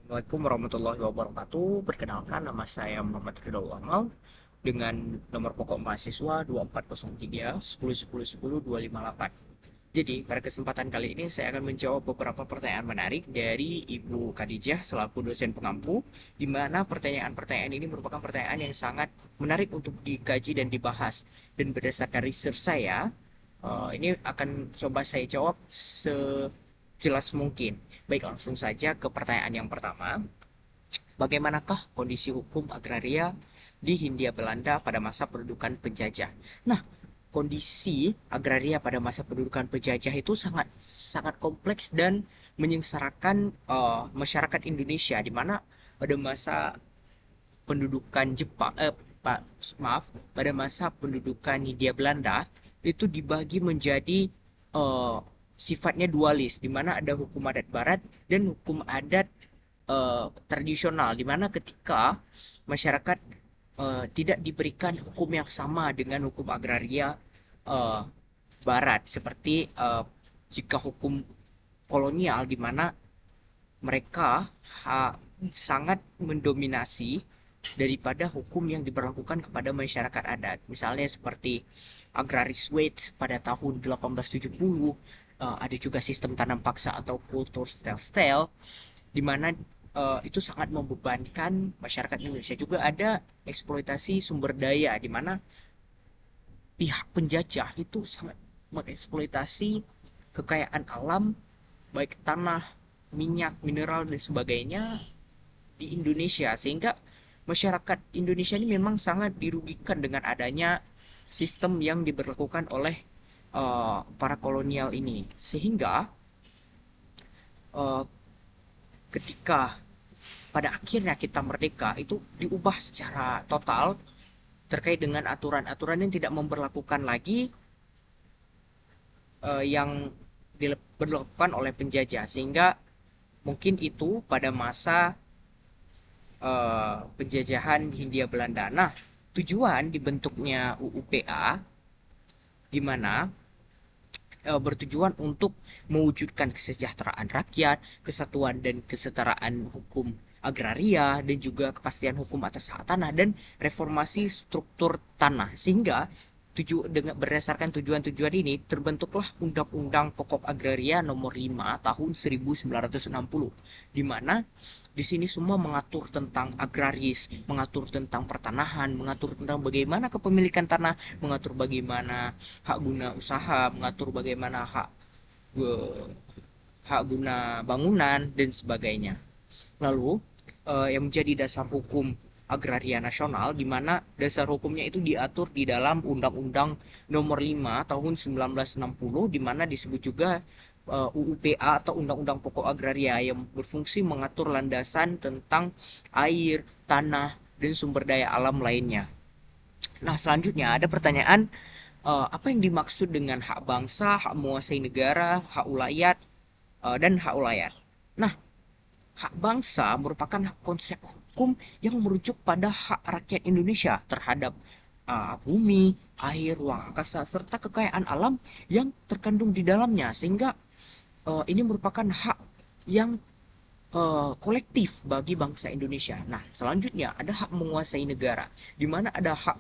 Assalamualaikum warahmatullahi wabarakatuh. Perkenalkan, nama saya Muhammad Ridho Amal dengan nomor pokok mahasiswa 2403 10 10 10 258. Jadi, pada kesempatan kali ini saya akan menjawab beberapa pertanyaan menarik dari Ibu Khadijah selaku dosen pengampu, di mana pertanyaan-pertanyaan ini merupakan pertanyaan yang sangat menarik untuk dikaji dan dibahas. Dan berdasarkan research saya, ini akan coba saya jawab sejelas mungkin. Baik, langsung saja ke pertanyaan yang pertama. Bagaimanakah kondisi hukum agraria di Hindia Belanda pada masa pendudukan penjajah? Nah, kondisi agraria pada masa pendudukan penjajah itu sangat sangat kompleks dan menyengsarakan masyarakat Indonesia, di mana pada masa pendudukan Jepang Pak maaf pada masa pendudukan Hindia Belanda itu dibagi menjadi eh, sifatnya dualis, di mana ada hukum adat barat dan hukum adat tradisional, di mana ketika masyarakat tidak diberikan hukum yang sama dengan hukum agraria eh, barat, seperti jika hukum kolonial, di mana mereka sangat mendominasi daripada hukum yang diberlakukan kepada masyarakat adat. Misalnya seperti agraris wage pada tahun 1870, ada juga sistem tanam paksa atau kultur style-style, di mana itu sangat membebankan masyarakat Indonesia. Juga ada eksploitasi sumber daya, di mana pihak penjajah itu sangat mengeksploitasi kekayaan alam, baik tanah, minyak, mineral, dan sebagainya di Indonesia, sehingga masyarakat Indonesia ini memang sangat dirugikan dengan adanya sistem yang diberlakukan oleh para kolonial ini, sehingga uh, ketika pada akhirnya kita merdeka itu diubah secara total terkait dengan aturan-aturan yang tidak memperlakukan lagi yang diberlakukan oleh penjajah, sehingga mungkin itu pada masa penjajahan Hindia Belanda. Nah, tujuan dibentuknya UUPA di mana bertujuan untuk mewujudkan kesejahteraan rakyat, kesatuan dan kesetaraan hukum agraria, dan juga kepastian hukum atas hak tanah dan reformasi struktur tanah, sehingga dengan berdasarkan tujuan-tujuan ini terbentuklah Undang-Undang Pokok Agraria Nomor 5 Tahun 1960, di mana di sini semua mengatur tentang agraris, mengatur tentang pertanahan, mengatur tentang bagaimana kepemilikan tanah, mengatur bagaimana hak guna usaha, mengatur bagaimana eh, hak guna bangunan dan sebagainya. Lalu yang menjadi dasar hukum agraria nasional, di mana dasar hukumnya itu diatur di dalam Undang-Undang Nomor 5 Tahun 1960, di mana disebut juga UUPA atau Undang-Undang Pokok Agraria, yang berfungsi mengatur landasan tentang air, tanah, dan sumber daya alam lainnya. Nah, selanjutnya ada pertanyaan, apa yang dimaksud dengan hak bangsa, hak menguasai negara, hak ulayat, dan hak ulayat. Nah, hak bangsa merupakan konsep hukum yang merujuk pada hak rakyat Indonesia terhadap bumi, air, ruang angkasa, serta kekayaan alam yang terkandung di dalamnya, sehingga ini merupakan hak yang kolektif bagi bangsa Indonesia. Nah, selanjutnya ada hak menguasai negara, di mana ada hak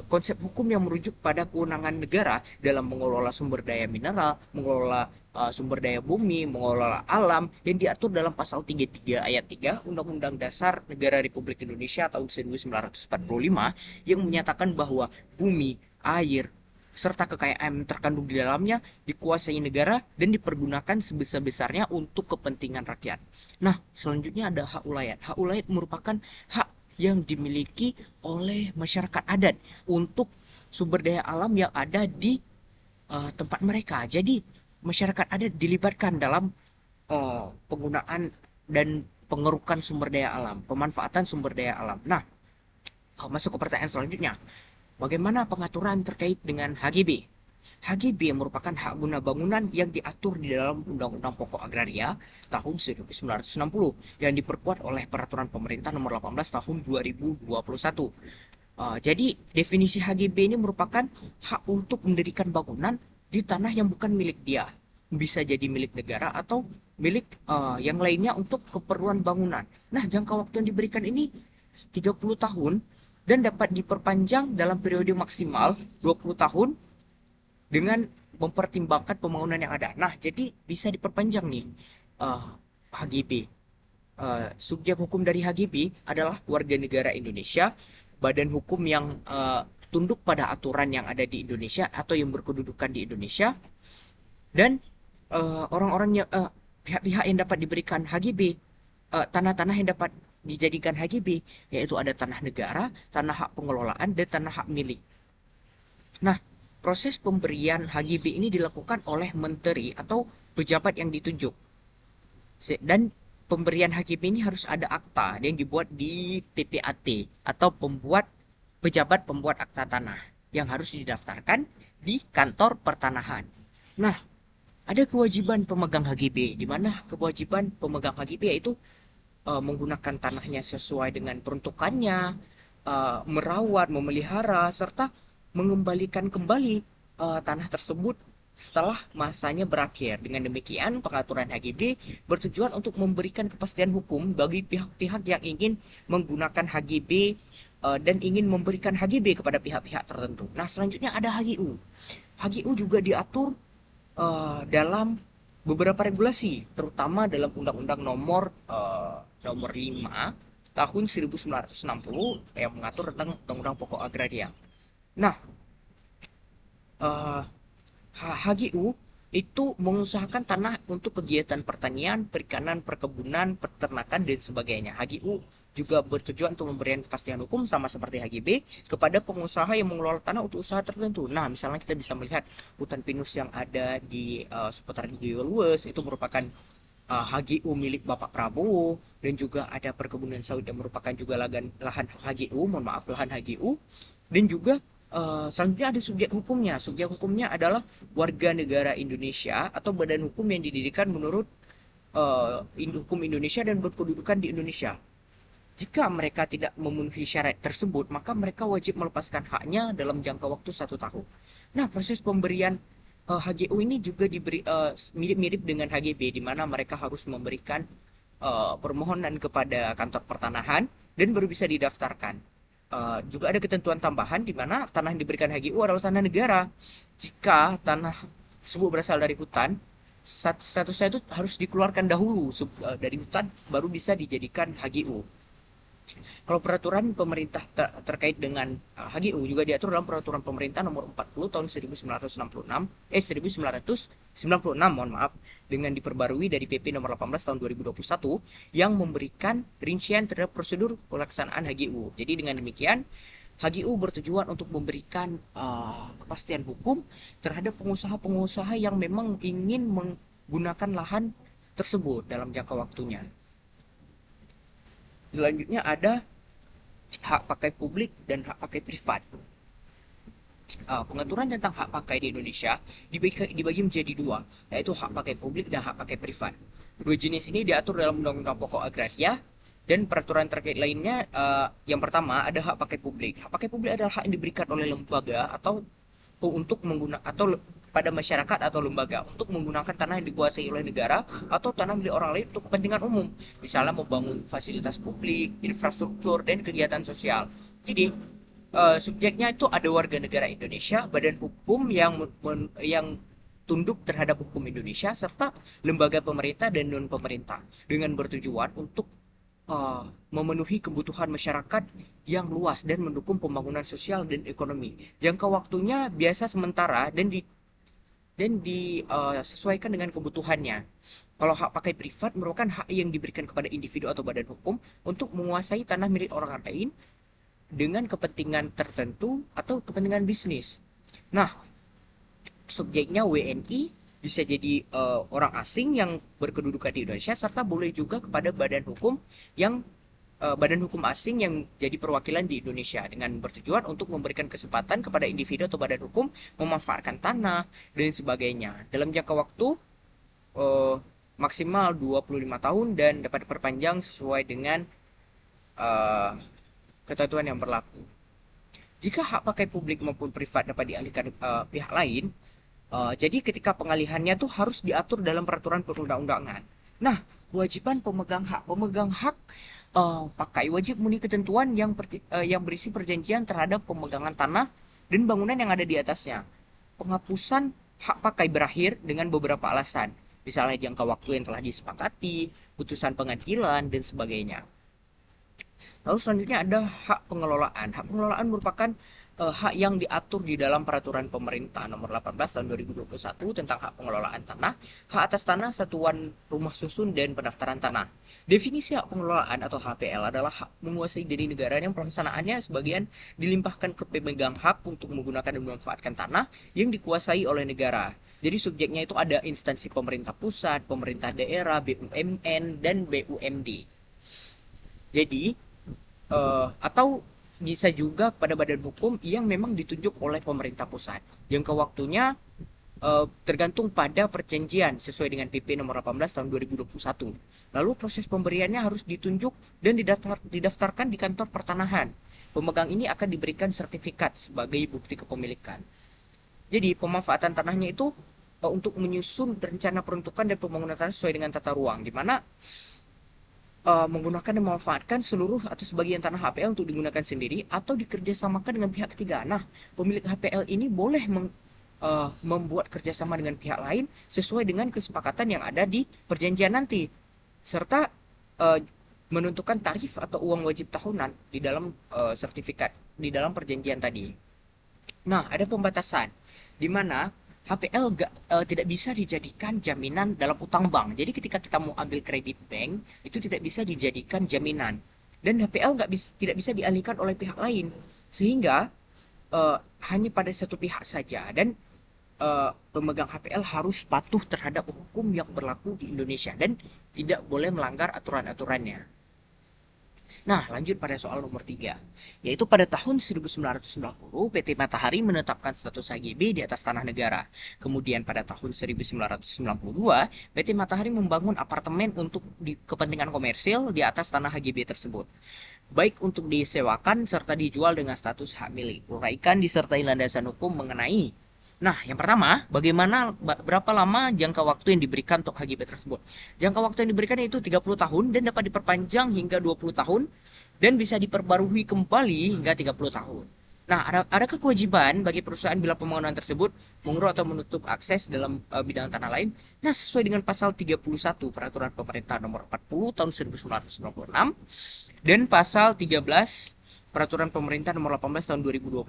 konsep hukum yang merujuk pada kewenangan negara dalam mengelola sumber daya mineral, mengelola sumber daya bumi, mengelola alam, yang diatur dalam pasal 33 ayat 3 Undang-Undang Dasar Negara Republik Indonesia tahun 1945, yang menyatakan bahwa bumi, air, serta kekayaan yang terkandung di dalamnya dikuasai negara dan dipergunakan sebesar-besarnya untuk kepentingan rakyat. Nah, selanjutnya ada hak ulayat. Hak ulayat merupakan hak yang dimiliki oleh masyarakat adat untuk sumber daya alam yang ada di tempat mereka. Jadi, masyarakat adat dilibatkan dalam penggunaan dan pengerukan sumber daya alam, pemanfaatan sumber daya alam. Nah, masuk ke pertanyaan selanjutnya. Bagaimana pengaturan terkait dengan HGB? HGB merupakan hak guna bangunan yang diatur di dalam Undang-Undang Pokok Agraria tahun 1960, yang diperkuat oleh Peraturan Pemerintah Nomor 18 tahun 2021. Jadi definisi HGB ini merupakan hak untuk mendirikan bangunan di tanah yang bukan milik dia. bisa jadi milik negara atau milik yang lainnya untuk keperluan bangunan. Nah, jangka waktu yang diberikan ini 30 tahun dan dapat diperpanjang dalam periode maksimal 20 tahun dengan mempertimbangkan pembangunan yang ada. Nah, jadi bisa diperpanjang nih uh, HGB. Subjek hukum dari HGB adalah warga negara Indonesia, badan hukum yang tunduk pada aturan yang ada di Indonesia atau yang berkedudukan di Indonesia, dan orang-orang yang pihak-pihak yang dapat diberikan HGB, tanah-tanah yang dapat dijadikan HGB, yaitu ada tanah negara, tanah hak pengelolaan, dan tanah hak milik. Nah, proses pemberian HGB ini dilakukan oleh menteri atau pejabat yang ditunjuk. Dan pemberian HGB ini harus ada akta yang dibuat di PPAT atau pejabat pembuat akta tanah yang harus didaftarkan di kantor pertanahan. Nah, ada kewajiban pemegang HGB, di mana kewajiban pemegang HGB yaitu menggunakan tanahnya sesuai dengan peruntukannya, merawat, memelihara, serta mengembalikan kembali tanah tersebut setelah masanya berakhir. Dengan demikian, pengaturan HGB bertujuan untuk memberikan kepastian hukum bagi pihak-pihak yang ingin menggunakan HGB dan ingin memberikan HGB kepada pihak-pihak tertentu. Nah, selanjutnya ada HGU. HGU juga diatur dalam beberapa regulasi, terutama dalam Undang-Undang nomor 5 tahun 1960 yang mengatur tentang Undang-Undang Pokok Agraria. Nah, uh, HGU itu mengusahakan tanah untuk kegiatan pertanian, perikanan, perkebunan, peternakan, dan sebagainya. HGU juga bertujuan untuk memberikan kepastian hukum sama seperti HGB kepada pengusaha yang mengelola tanah untuk usaha tertentu. Nah, misalnya kita bisa melihat hutan pinus yang ada di seputaran Gio Lues itu merupakan HGU milik Bapak Prabowo, dan juga ada perkebunan sawit yang merupakan juga lahan HGU, mohon maaf, lahan HGU. Dan juga selanjutnya ada subjek hukumnya. Subjek hukumnya adalah warga negara Indonesia atau badan hukum yang didirikan menurut hukum Indonesia dan berkedudukan di Indonesia. Jika mereka tidak memenuhi syarat tersebut, maka mereka wajib melepaskan haknya dalam jangka waktu 1 tahun. Nah, proses pemberian HGU ini juga diberi mirip-mirip dengan HGB, di mana mereka harus memberikan permohonan kepada kantor pertanahan dan baru bisa didaftarkan. Juga ada ketentuan tambahan di mana tanah yang diberikan HGU adalah tanah negara. Jika tanah tersebut berasal dari hutan, statusnya itu harus dikeluarkan dahulu dari hutan, baru bisa dijadikan HGU. Kalau peraturan pemerintah terkait dengan HGU juga diatur dalam peraturan pemerintah nomor 40 tahun 1996, mohon maaf, dengan diperbarui dari PP nomor 18 tahun 2021 yang memberikan rincian terhadap prosedur pelaksanaan HGU. Jadi dengan demikian, HGU bertujuan untuk memberikan kepastian hukum terhadap pengusaha-pengusaha yang memang ingin menggunakan lahan tersebut dalam jangka waktunya. Selanjutnya ada hak pakai publik dan hak pakai privat. Pengaturan tentang hak pakai di Indonesia dibagi menjadi dua, yaitu hak pakai publik dan hak pakai privat. Dua jenis ini diatur dalam Undang-Undang Pokok Agraria dan peraturan terkait lainnya. Yang pertama ada hak pakai publik. Hak pakai publik adalah hak yang diberikan oleh lembaga atau untuk menggunakan atau pada masyarakat atau lembaga untuk menggunakan tanah yang dikuasai oleh negara atau tanah milik orang lain untuk kepentingan umum, misalnya membangun fasilitas publik, infrastruktur, dan kegiatan sosial. Jadi subjeknya itu ada warga negara Indonesia, badan hukum yang tunduk terhadap hukum Indonesia, serta lembaga pemerintah dan non pemerintah dengan bertujuan untuk memenuhi kebutuhan masyarakat yang luas dan mendukung pembangunan sosial dan ekonomi. Jangka waktunya biasa sementara dan disesuaikan dengan kebutuhannya. Kalau hak pakai privat merupakan hak yang diberikan kepada individu atau badan hukum untuk menguasai tanah milik orang lain dengan kepentingan tertentu atau kepentingan bisnis. Nah, subjeknya WNI bisa jadi orang asing yang berkedudukan di Indonesia, serta boleh juga kepada badan hukum asing yang jadi perwakilan di Indonesia, dengan bertujuan untuk memberikan kesempatan kepada individu atau badan hukum memanfaatkan tanah dan sebagainya dalam jangka waktu maksimal 25 tahun dan dapat diperpanjang sesuai dengan ketentuan yang berlaku. Jika hak pakai publik maupun privat dapat dialihkan pihak lain, Jadi ketika pengalihannya tuh harus diatur dalam peraturan perundang-undangan. Nah, kewajiban pemegang hak pakai wajib memenuhi ketentuan yang berisi perjanjian terhadap pemegangan tanah dan bangunan yang ada di atasnya. Penghapusan hak pakai berakhir dengan beberapa alasan, misalnya jangka waktu yang telah disepakati, putusan pengadilan, dan sebagainya. Lalu selanjutnya ada hak pengelolaan. Hak pengelolaan merupakan hak yang diatur di dalam peraturan pemerintah nomor 18 tahun 2021 tentang hak pengelolaan tanah, hak atas tanah, satuan rumah susun, dan pendaftaran tanah. Definisi hak pengelolaan atau HPL adalah hak menguasai dari negara yang pelaksanaannya sebagian dilimpahkan ke pemegang hak untuk menggunakan dan memanfaatkan tanah yang dikuasai oleh negara. Jadi subjeknya itu ada instansi pemerintah pusat, pemerintah daerah, BUMN, dan BUMD. Jadi atau bisa juga pada badan hukum yang memang ditunjuk oleh pemerintah pusat. Jangka waktunya tergantung pada perjanjian sesuai dengan PP nomor 18 tahun 2021. Lalu proses pemberiannya harus ditunjuk dan didaftarkan di kantor pertanahan. Pemegang ini akan diberikan sertifikat sebagai bukti kepemilikan. Jadi pemanfaatan tanahnya itu untuk menyusun rencana peruntukan dan pembangunan tanah sesuai dengan tata ruang, di mana menggunakan dan memanfaatkan seluruh atau sebagian tanah HPL untuk digunakan sendiri atau dikerjasamakan dengan pihak ketiga. Nah, pemilik HPL ini boleh membuat kerjasama dengan pihak lain sesuai dengan kesepakatan yang ada di perjanjian nanti, serta uh, menentukan tarif atau uang wajib tahunan di dalam sertifikat di dalam perjanjian tadi. Nah, ada pembatasan di mana HPL tidak bisa dijadikan jaminan dalam utang bank. Jadi ketika kita mau ambil kredit bank, itu tidak bisa dijadikan jaminan. Dan HPL tidak bisa dialihkan oleh pihak lain. Sehingga hanya pada satu pihak saja. Dan pemegang HPL harus patuh terhadap hukum yang berlaku di Indonesia. Dan tidak boleh melanggar aturan-aturannya. Nah, lanjut pada soal nomor 3, yaitu pada tahun 1990 PT Matahari menetapkan status HGB di atas tanah negara. Kemudian pada tahun 1992 PT Matahari membangun apartemen untuk kepentingan komersil di atas tanah HGB tersebut, baik untuk disewakan serta dijual dengan status hak milik. Uraikan disertai landasan hukum mengenai. Nah, yang pertama, berapa lama jangka waktu yang diberikan untuk HGB tersebut? Jangka waktu yang diberikan yaitu 30 tahun dan dapat diperpanjang hingga 20 tahun dan bisa diperbarui kembali hingga 30 tahun. Nah, adakah kewajiban bagi perusahaan bila pembangunan tersebut menguruk atau menutup akses dalam bidang tanah lain? Nah, sesuai dengan pasal 31 Peraturan Pemerintah nomor 40 tahun 1996 dan pasal 13 Peraturan Pemerintah nomor 18 tahun 2021,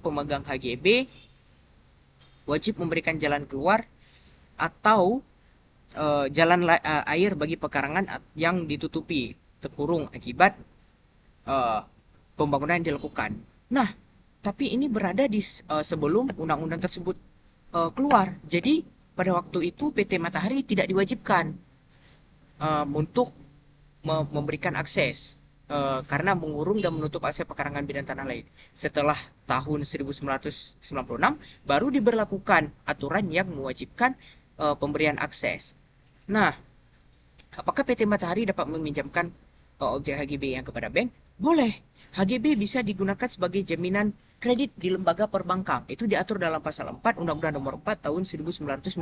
pemegang HGB wajib memberikan jalan keluar atau jalan air bagi pekarangan yang ditutupi terkurung akibat pembangunan yang dilakukan. Nah, tapi ini berada di sebelum undang-undang tersebut keluar. Jadi pada waktu itu PT Matahari tidak diwajibkan untuk memberikan akses karena mengurung dan menutup akses pekarangan bidang tanah lain. Setelah tahun 1996 baru diberlakukan aturan yang mewajibkan pemberian akses. Nah, apakah PT Matahari dapat meminjamkan objek HGB yang kepada bank? Boleh. HGB bisa digunakan sebagai jaminan kredit di lembaga perbankan. Itu diatur dalam pasal 4 Undang-Undang Nomor 4 tahun 1996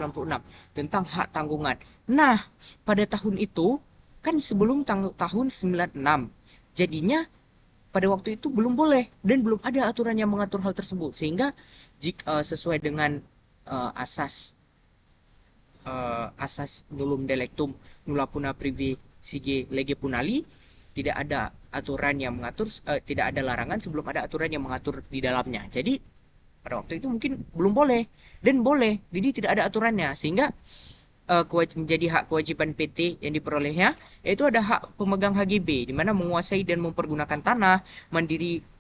tentang hak tanggungan. Nah, pada tahun itu kan sebelum tahun 96. Jadinya pada waktu itu belum boleh dan belum ada aturan yang mengatur hal tersebut, sehingga jika sesuai dengan asas nullum delectum nulla puna privi sige lege punali, tidak ada aturan yang mengatur, tidak ada larangan sebelum ada aturan yang mengatur di dalamnya. Jadi pada waktu itu mungkin belum boleh dan boleh, jadi tidak ada aturannya, sehingga menjadi hak kewajiban PT yang diperolehnya, yaitu ada hak pemegang HGB di mana menguasai dan mempergunakan tanah,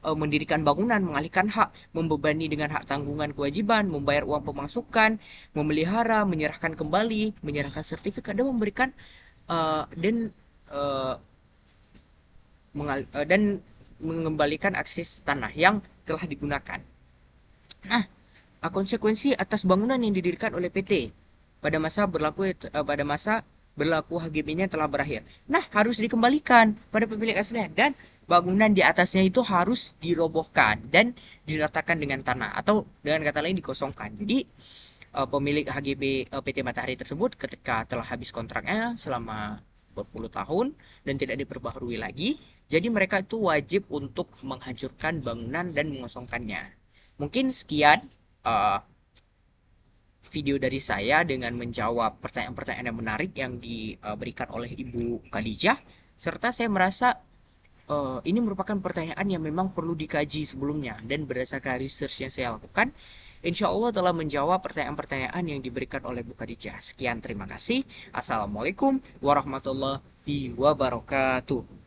mendirikan bangunan, mengalihkan hak, membebani dengan hak tanggungan kewajiban, membayar uang pemasukan, memelihara, menyerahkan kembali, menyerahkan sertifikat, dan memberikan dan mengembalikan akses tanah yang telah digunakan. Nah, konsekuensi atas bangunan yang didirikan oleh PT pada masa berlaku HGB-nya telah berakhir. Nah, harus dikembalikan pada pemilik aslinya dan bangunan di atasnya itu harus dirobohkan dan diratakan dengan tanah, atau dengan kata lain dikosongkan. Jadi pemilik HGB PT Matahari tersebut ketika telah habis kontraknya selama berpuluh tahun dan tidak diperbaharui lagi, jadi mereka itu wajib untuk menghancurkan bangunan dan mengosongkannya. Mungkin sekian uh, video dari saya dengan menjawab pertanyaan-pertanyaan yang menarik yang diberikan oleh Ibu Khadijah, serta saya merasa ini merupakan pertanyaan yang memang perlu dikaji sebelumnya, dan berdasarkan research yang saya lakukan, insya Allah telah menjawab pertanyaan-pertanyaan yang diberikan oleh Bu Khadijah. Sekian, terima kasih. Assalamualaikum warahmatullahi wabarakatuh.